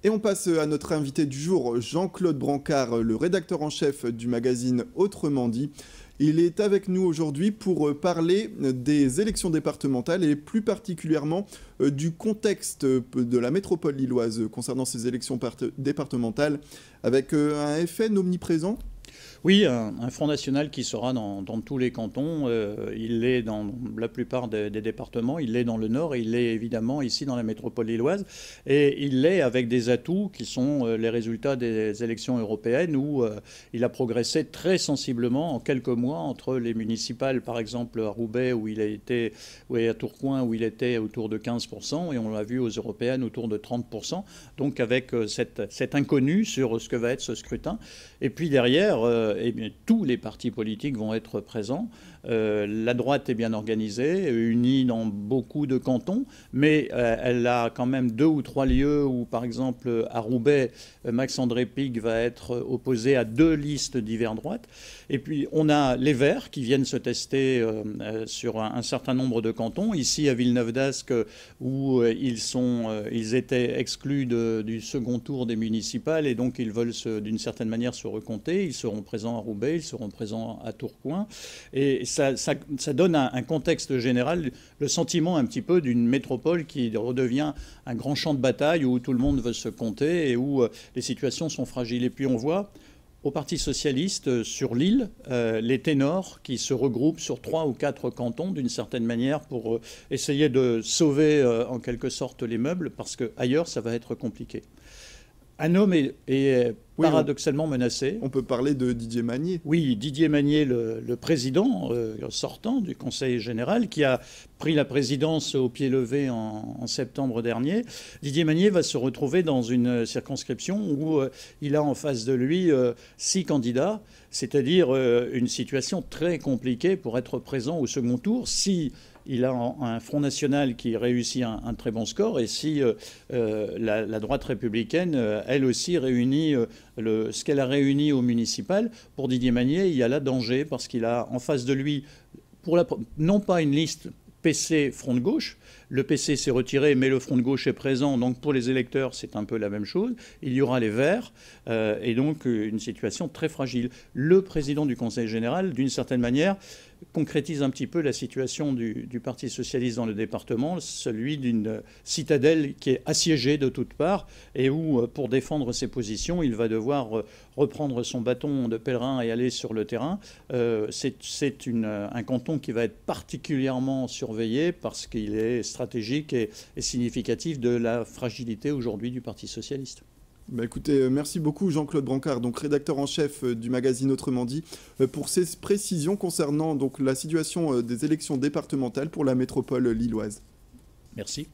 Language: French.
Et on passe à notre invité du jour, Jean-Claude Brancard, le rédacteur en chef du magazine Autrement dit. Il est avec nous aujourd'hui pour parler des élections départementales et plus particulièrement du contexte de la métropole lilloise concernant ces élections départementales avec un FN omniprésent. Oui, un Front National qui sera dans tous les cantons. Il l'est dans la plupart des départements, il l'est dans le Nord et il l'est évidemment ici dans la métropole lilloise. Et il l'est avec des atouts qui sont les résultats des élections européennes où il a progressé très sensiblement en quelques mois entre les municipales, par exemple à Roubaix où il a été, ou à Tourcoing où il était autour de 15% et on l'a vu aux européennes autour de 30%. Donc avec cet inconnu sur ce que va être ce scrutin. Et puis derrière, eh bien, tous les partis politiques vont être présents. La droite est bien organisée, unie dans beaucoup de cantons, mais elle a quand même 2 ou 3 lieux où, par exemple, à Roubaix, Max-André Pig va être opposé à 2 listes d'hiver droite. Et puis, on a les Verts qui viennent se tester sur un certain nombre de cantons. Ici, à Villeneuve-d'Ascq, où ils étaient exclus du second tour des municipales et donc ils veulent d'une certaine manière se recompter. Ils seront présents à Roubaix, ils seront présents à Tourcoing. Et ça donne un contexte général, le sentiment un petit peu d'une métropole qui redevient un grand champ de bataille où tout le monde veut se compter et où les situations sont fragiles. Et puis on voit au Parti socialiste sur l'île les ténors qui se regroupent sur 3 ou 4 cantons d'une certaine manière pour essayer de sauver en quelque sorte les meubles parce qu'ailleurs ça va être compliqué. Un homme est paradoxalement menacé. On peut parler de Didier Magnier. Oui, Didier Magnier, le président sortant du Conseil général, qui a pris la présidence au pied levé en septembre dernier. Didier Magnier va se retrouver dans une circonscription où il a en face de lui 6 candidats, c'est-à-dire une situation très compliquée pour être présent au second tour. Si il a un Front National qui réussit un très bon score et si la droite républicaine, elle aussi, réunit ce qu'elle a réuni au municipal. Pour Didier Magnier, il y a là danger parce qu'il a en face de lui, non pas une liste PC Front de gauche. Le PC s'est retiré, mais le Front de gauche est présent. Donc pour les électeurs, c'est un peu la même chose. Il y aura les Verts et donc une situation très fragile. Le président du Conseil général, d'une certaine manière, concrétise un petit peu la situation du Parti socialiste dans le département, celui d'une citadelle qui est assiégée de toutes parts et où, pour défendre ses positions, il va devoir reprendre son bâton de pèlerin et aller sur le terrain. C'est un canton qui va être particulièrement surveillé parce qu'il est stratégique et significatif de la fragilité aujourd'hui du Parti socialiste. Bah écoutez, merci beaucoup Jean-Claude Brancard, donc rédacteur en chef du magazine Autrement dit, pour ces précisions concernant donc la situation des élections départementales pour la métropole lilloise. Merci.